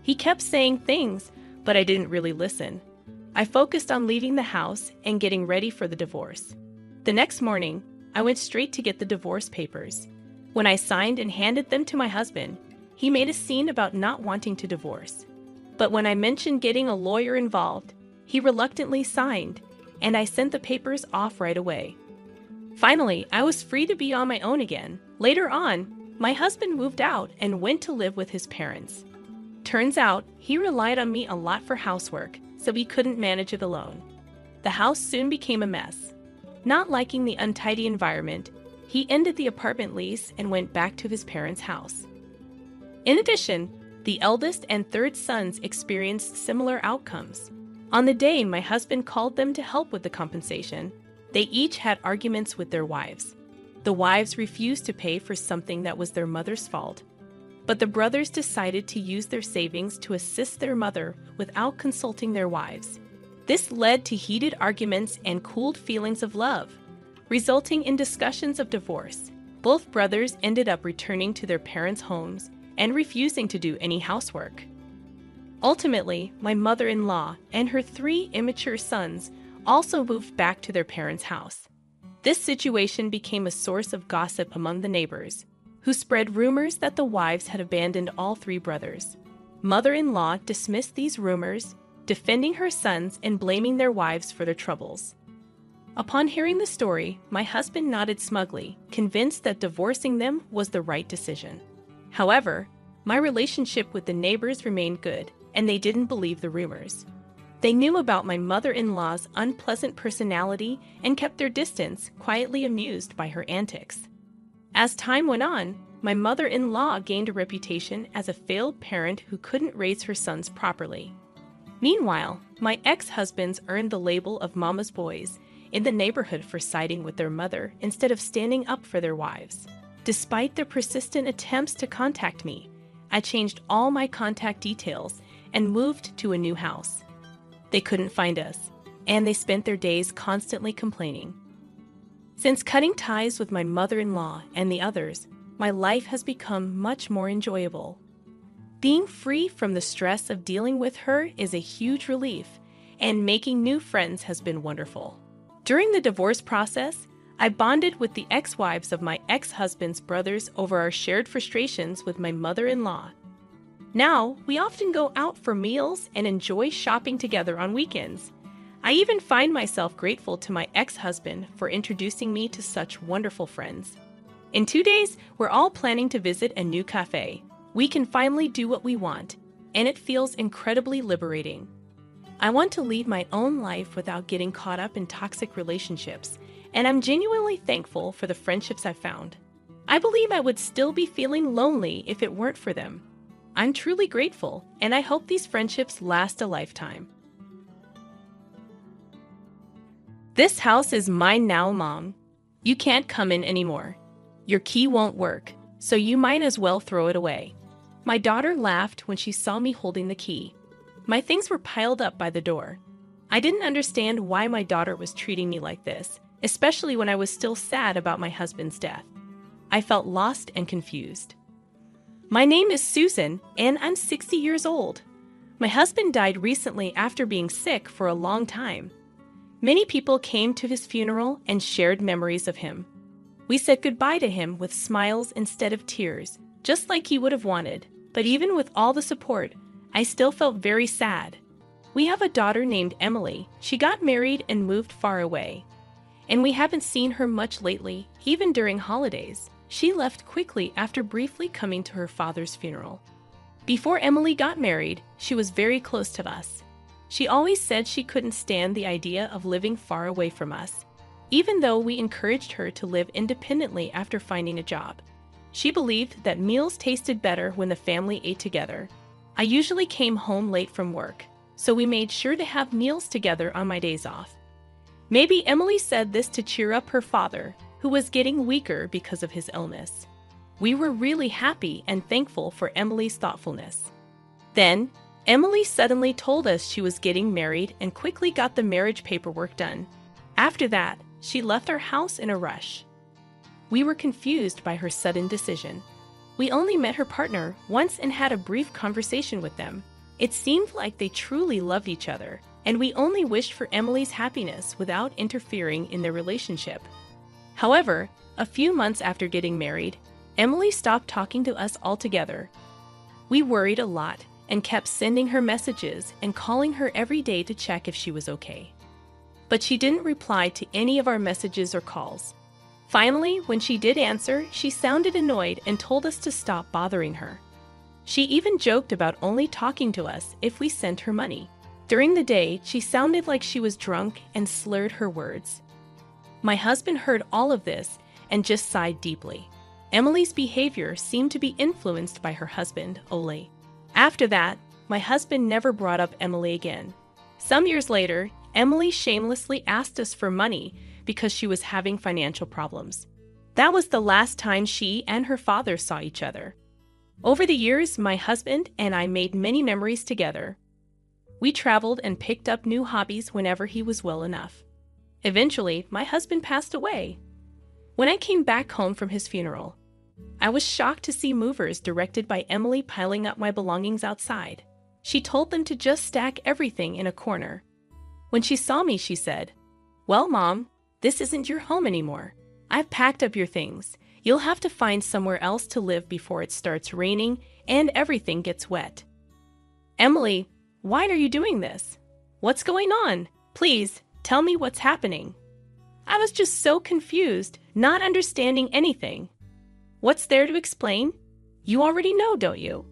He kept saying things, but I didn't really listen. I focused on leaving the house and getting ready for the divorce. The next morning, I went straight to get the divorce papers. When I signed and handed them to my husband, he made a scene about not wanting to divorce. But when I mentioned getting a lawyer involved, he reluctantly signed, and I sent the papers off right away. Finally, I was free to be on my own again. Later on, my husband moved out and went to live with his parents. Turns out, he relied on me a lot for housework, so he couldn't manage it alone. The house soon became a mess. Not liking the untidy environment, he ended the apartment lease and went back to his parents' house. In addition, the eldest and third sons experienced similar outcomes. On the day my husband called them to help with the compensation, they each had arguments with their wives. The wives refused to pay for something that was their mother's fault, but the brothers decided to use their savings to assist their mother without consulting their wives. This led to heated arguments and cooled feelings of love, resulting in discussions of divorce. Both brothers ended up returning to their parents' homes and refusing to do any housework. Ultimately, my mother-in-law and her 3 immature sons also moved back to their parents' house. This situation became a source of gossip among the neighbors, who spread rumors that the wives had abandoned all 3 brothers. Mother-in-law dismissed these rumors, defending her sons and blaming their wives for their troubles. Upon hearing the story, my husband nodded smugly, convinced that divorcing them was the right decision. However, my relationship with the neighbors remained good, and they didn't believe the rumors. They knew about my mother-in-law's unpleasant personality and kept their distance, quietly amused by her antics. As time went on, my mother-in-law gained a reputation as a failed parent who couldn't raise her sons properly. Meanwhile, my ex-husbands earned the label of mama's boys in the neighborhood for siding with their mother instead of standing up for their wives. Despite their persistent attempts to contact me, I changed all my contact details and moved to a new house. They couldn't find us, and they spent their days constantly complaining. Since cutting ties with my mother-in-law and the others, my life has become much more enjoyable. Being free from the stress of dealing with her is a huge relief, and making new friends has been wonderful. During the divorce process, I bonded with the ex-wives of my ex-husband's brothers over our shared frustrations with my mother-in-law. Now, we often go out for meals and enjoy shopping together on weekends. I even find myself grateful to my ex-husband for introducing me to such wonderful friends. In 2 days, we're all planning to visit a new cafe. We can finally do what we want, and it feels incredibly liberating. I want to lead my own life without getting caught up in toxic relationships, and I'm genuinely thankful for the friendships I've found. I believe I would still be feeling lonely if it weren't for them. I'm truly grateful, and I hope these friendships last a lifetime. This house is mine now, Mom. You can't come in anymore. Your key won't work, so you might as well throw it away." My daughter laughed when she saw me holding the key. My things were piled up by the door. I didn't understand why my daughter was treating me like this, especially when I was still sad about my husband's death. I felt lost and confused. "My name is Susan, and I'm 60 years old. My husband died recently after being sick for a long time. Many people came to his funeral and shared memories of him. We said goodbye to him with smiles instead of tears, just like he would have wanted. But even with all the support, I still felt very sad. We have a daughter named Emily. She got married and moved far away. And we haven't seen her much lately, even during holidays. She left quickly after briefly coming to her father's funeral. Before Emily got married, she was very close to us. She always said she couldn't stand the idea of living far away from us, even though we encouraged her to live independently after finding a job. She believed that meals tasted better when the family ate together. I usually came home late from work, so we made sure to have meals together on my days off. Maybe Emily said this to cheer up her father, who was getting weaker because of his illness. We were really happy and thankful for Emily's thoughtfulness. Then, Emily suddenly told us she was getting married and quickly got the marriage paperwork done. After that, she left our house in a rush. We were confused by her sudden decision. We only met her partner once and had a brief conversation with them. It seemed like they truly loved each other, and we only wished for Emily's happiness without interfering in their relationship. However, a few months after getting married, Emily stopped talking to us altogether. We worried a lot and kept sending her messages and calling her every day to check if she was okay. But she didn't reply to any of our messages or calls. Finally, when she did answer, she sounded annoyed and told us to stop bothering her. She even joked about only talking to us if we sent her money. During the day, she sounded like she was drunk and slurred her words. My husband heard all of this and just sighed deeply. Emily's behavior seemed to be influenced by her husband, Ole. After that, my husband never brought up Emily again. Some years later, Emily shamelessly asked us for money because she was having financial problems. That was the last time she and her father saw each other. Over the years, my husband and I made many memories together. We traveled and picked up new hobbies whenever he was well enough. Eventually, my husband passed away. When I came back home from his funeral, I was shocked to see movers directed by Emily piling up my belongings outside. She told them to just stack everything in a corner. When she saw me, she said, "Well, Mom, this isn't your home anymore. I've packed up your things. You'll have to find somewhere else to live before it starts raining and everything gets wet." "Emily, why are you doing this? What's going on? Please, tell me what's happening." I was just so confused, not understanding anything. "What's there to explain? You already know, don't you?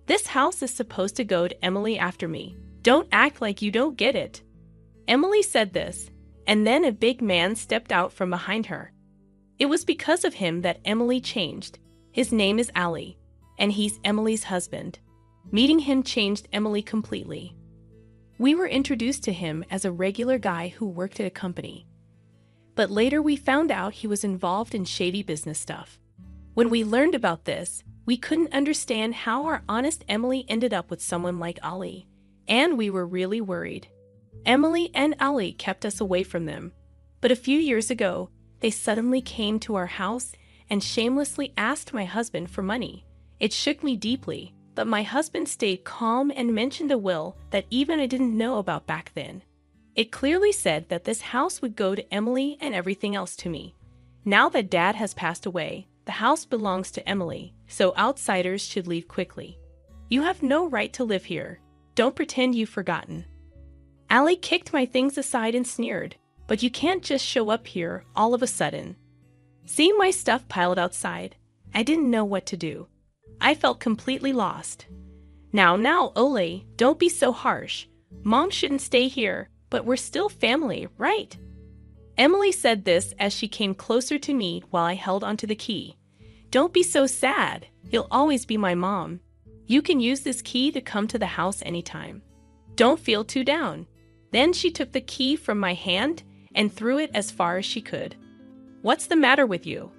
This house is supposed to go to Emily after me. Don't act like you don't get it." Emily said this, and then a big man stepped out from behind her. It was because of him that Emily changed. His name is Ali, and he's Emily's husband. Meeting him changed Emily completely. We were introduced to him as a regular guy who worked at a company. But later we found out he was involved in shady business stuff. When we learned about this, we couldn't understand how our honest Emily ended up with someone like Ali, and we were really worried. Emily and Ali kept us away from them, but a few years ago, they suddenly came to our house and shamelessly asked my husband for money. It shook me deeply, but my husband stayed calm and mentioned a will that even I didn't know about back then. It clearly said that this house would go to Emily and everything else to me. Now that Dad has passed away, the house belongs to Emily, so outsiders should leave quickly. You have no right to live here. Don't pretend you've forgotten. Ali kicked my things aside and sneered, "But you can't just show up here all of a sudden." Seeing my stuff piled outside, I didn't know what to do. I felt completely lost. Now, Ole, don't be so harsh. Mom shouldn't stay here, but we're still family, right?" Emily said this as she came closer to me while I held onto the key. "Don't be so sad. You'll always be my mom. You can use this key to come to the house anytime. Don't feel too down." Then she took the key from my hand and threw it as far as she could. "What's the matter with you?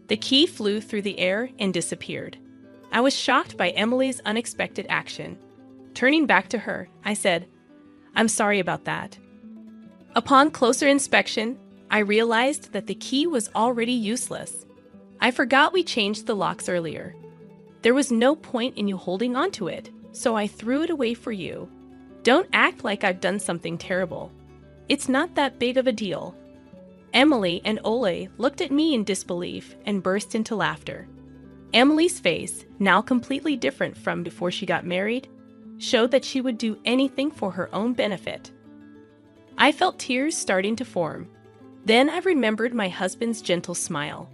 The key flew through the air and disappeared. I was shocked by Emily's unexpected action. Turning back to her, I said, "I'm sorry about that." Upon closer inspection, I realized that the key was already useless. I forgot we changed the locks earlier. There was no point in you holding onto it, so I threw it away for you. Don't act like I've done something terrible. It's not that big of a deal. Emily and Ole looked at me in disbelief and burst into laughter. Emily's face, now completely different from before she got married, showed that she would do anything for her own benefit. I felt tears starting to form. Then I remembered my husband's gentle smile,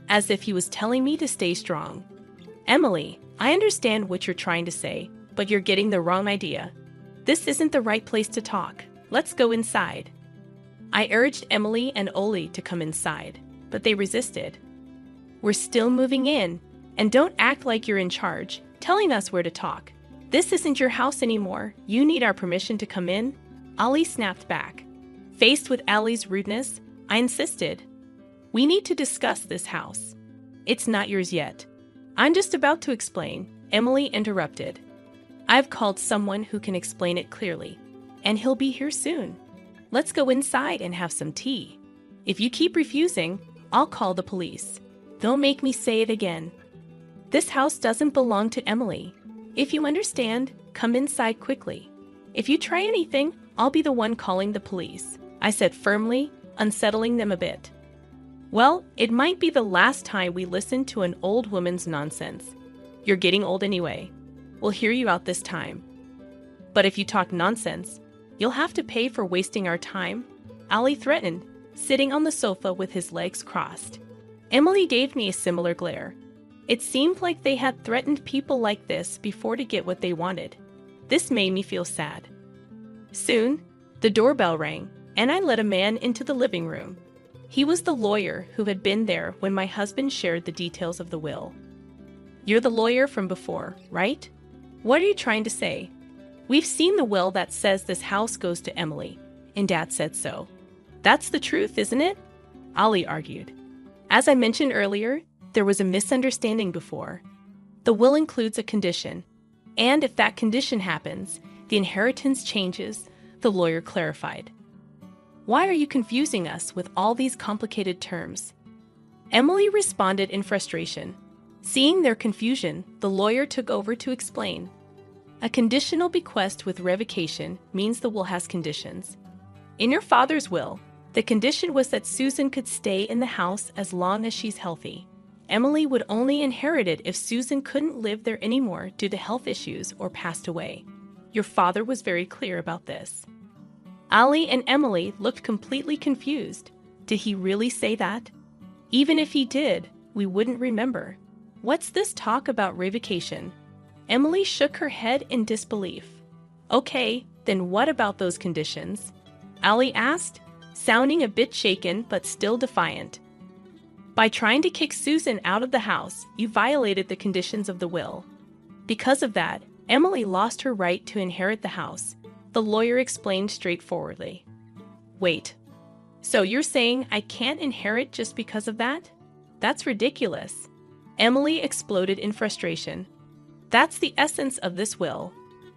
as if he was telling me to stay strong. "Emily, I understand what you're trying to say, but you're getting the wrong idea. This isn't the right place to talk. Let's go inside." I urged Emily and Ole to come inside, but they resisted. "We're still moving in, and don't act like you're in charge, telling us where to talk. This isn't your house anymore. You need our permission to come in." Ali snapped back. Faced with Ali's rudeness, I insisted, "We need to discuss this house. It's not yours yet." "I'm just about to explain," Emily interrupted. "I've called someone who can explain it clearly, and he'll be here soon. Let's go inside and have some tea. If you keep refusing, I'll call the police. Don't make me say it again. This house doesn't belong to Emily. If you understand, come inside quickly. If you try anything, I'll be the one calling the police," I said firmly, unsettling them a bit. "Well, it might be the last time we listen to an old woman's nonsense. You're getting old anyway. We'll hear you out this time. But if you talk nonsense, you'll have to pay for wasting our time," Ali threatened, sitting on the sofa with his legs crossed. Emily gave me a similar glare. It seemed like they had threatened people like this before to get what they wanted. This made me feel sad. Soon, the doorbell rang, and I let a man into the living room. He was the lawyer who had been there when my husband shared the details of the will. "You're the lawyer from before, right? What are you trying to say?" "We've seen the will that says this house goes to Emily, and Dad said so." "That's the truth, isn't it?" Ali argued. "As I mentioned earlier, there was a misunderstanding before. The will includes a condition, and if that condition happens, the inheritance changes," the lawyer clarified. "Why are you confusing us with all these complicated terms?" Emily responded in frustration. Seeing their confusion, the lawyer took over to explain. "A conditional bequest with revocation means the will has conditions. In your father's will, the condition was that Susan could stay in the house as long as she's healthy. Emily would only inherit it if Susan couldn't live there anymore due to health issues or passed away. Your father was very clear about this." Ali and Emily looked completely confused. Did he really say that? Even if he did, we wouldn't remember. What's this talk about revocation? Emily shook her head in disbelief. "Okay, then what about those conditions?" Ali asked, sounding a bit shaken but still defiant. "By trying to kick Susan out of the house, you violated the conditions of the will. Because of that, Emily lost her right to inherit the house," the lawyer explained straightforwardly. "Wait, so you're saying I can't inherit just because of that? That's ridiculous." Emily exploded in frustration. "That's the essence of this will.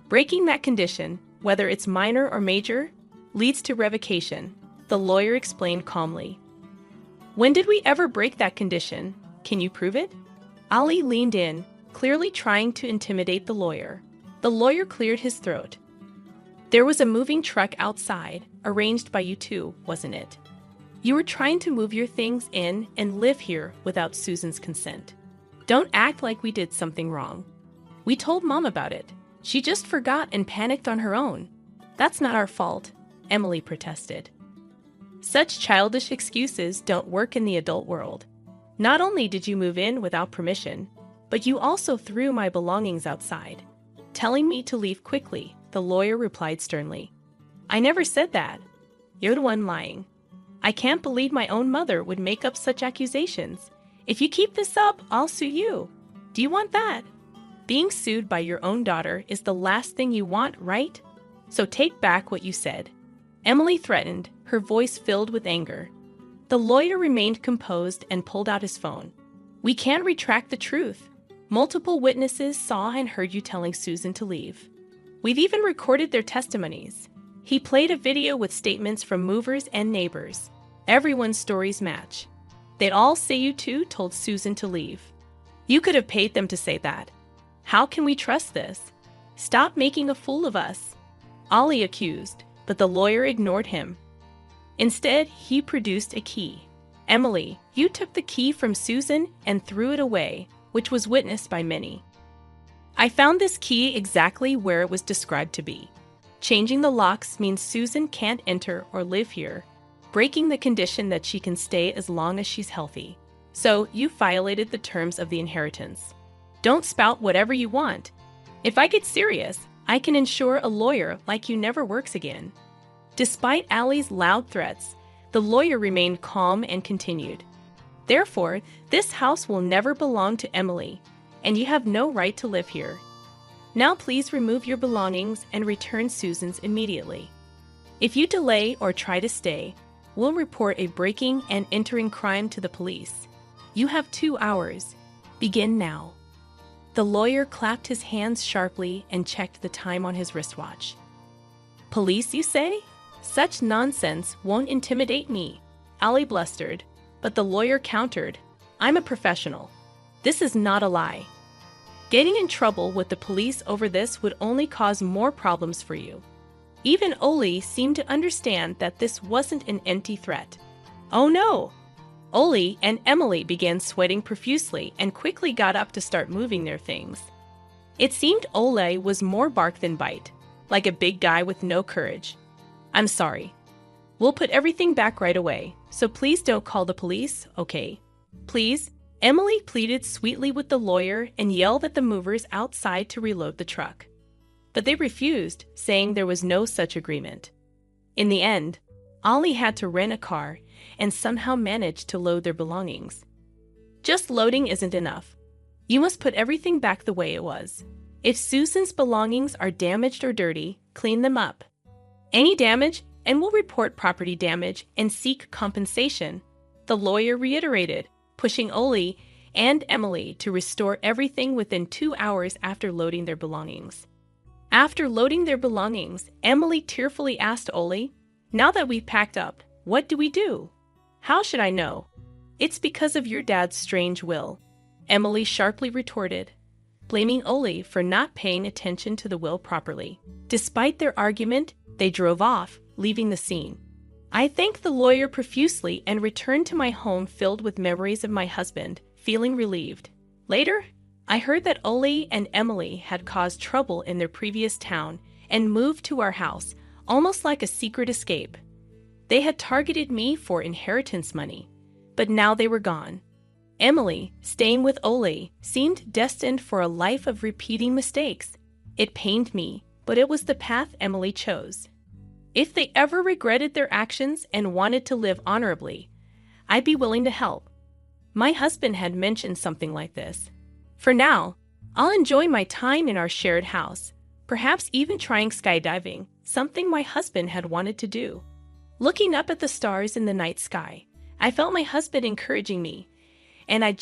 Breaking that condition, whether it's minor or major, leads to revocation," the lawyer explained calmly. "When did we ever break that condition? Can you prove it?" Ali leaned in, clearly trying to intimidate the lawyer. The lawyer cleared his throat. "There was a moving truck outside, arranged by you two, wasn't it? You were trying to move your things in and live here without Susan's consent. Don't act like we did something wrong. We told Mom about it. She just forgot and panicked on her own. That's not our fault," Emily protested. "Such childish excuses don't work in the adult world. Not only did you move in without permission, but you also threw my belongings outside, telling me to leave quickly," the lawyer replied sternly. "I never said that. You're the one lying. I can't believe my own mother would make up such accusations. If you keep this up, I'll sue you. Do you want that? Being sued by your own daughter is the last thing you want, right? So take back what you said," Emily threatened, her voice filled with anger. The lawyer remained composed and pulled out his phone. We can't retract the truth. Multiple witnesses saw and heard you telling Susan to leave. We've even recorded their testimonies. He played a video with statements from movers and neighbors. Everyone's stories match. They'd all say you two told Susan to leave. You could have paid them to say that. How can we trust this? Stop making a fool of us. Ollie accused, but the lawyer ignored him. Instead, he produced a key. Emily, you took the key from Susan and threw it away, which was witnessed by many. I found this key exactly where it was described to be. Changing the locks means Susan can't enter or live here, breaking the condition that she can stay as long as she's healthy. So you violated the terms of the inheritance. Don't spout whatever you want. If I get serious, I can ensure a lawyer like you never works again. Despite Allie's loud threats, the lawyer remained calm and continued. Therefore, this house will never belong to Emily, and you have no right to live here. Now please remove your belongings and return Susan's immediately. If you delay or try to stay, we'll report a breaking and entering crime to the police. You have 2 hours. Begin now. The lawyer clapped his hands sharply and checked the time on his wristwatch. Police, you say? Such nonsense won't intimidate me, Allie blustered, but the lawyer countered. I'm a professional. This is not a lie. Getting in trouble with the police over this would only cause more problems for you. Even Ollie seemed to understand that this wasn't an empty threat. Oh no! Ollie and Emily began sweating profusely and quickly got up to start moving their things. It seemed Ollie was more bark than bite, like a big guy with no courage. I'm sorry. We'll put everything back right away, so please don't call the police, okay? Please? Emily pleaded sweetly with the lawyer and yelled at the movers outside to reload the truck. But they refused, saying there was no such agreement. In the end, Ollie had to rent a car and somehow managed to load their belongings. Just loading isn't enough. You must put everything back the way it was. If Susan's belongings are damaged or dirty, clean them up. Any damage, and we'll report property damage and seek compensation, the lawyer reiterated, pushing Ollie and Emily to restore everything within 2 hours after loading their belongings. After loading their belongings, Emily tearfully asked Ollie, "Now that we've packed up, what do we do?" "How should I know? It's because of your dad's strange will," Emily sharply retorted, blaming Ollie for not paying attention to the will properly. Despite their argument, they drove off, leaving the scene. I thanked the lawyer profusely and returned to my home filled with memories of my husband, feeling relieved. Later, I heard that Ollie and Emily had caused trouble in their previous town and moved to our house, almost like a secret escape. They had targeted me for inheritance money, but now they were gone. Emily, staying with Ollie, seemed destined for a life of repeating mistakes. It pained me, but it was the path Emily chose. If they ever regretted their actions and wanted to live honorably, I'd be willing to help. My husband had mentioned something like this. For now, I'll enjoy my time in our shared house, perhaps even trying skydiving, something my husband had wanted to do. Looking up at the stars in the night sky, I felt my husband encouraging me, and I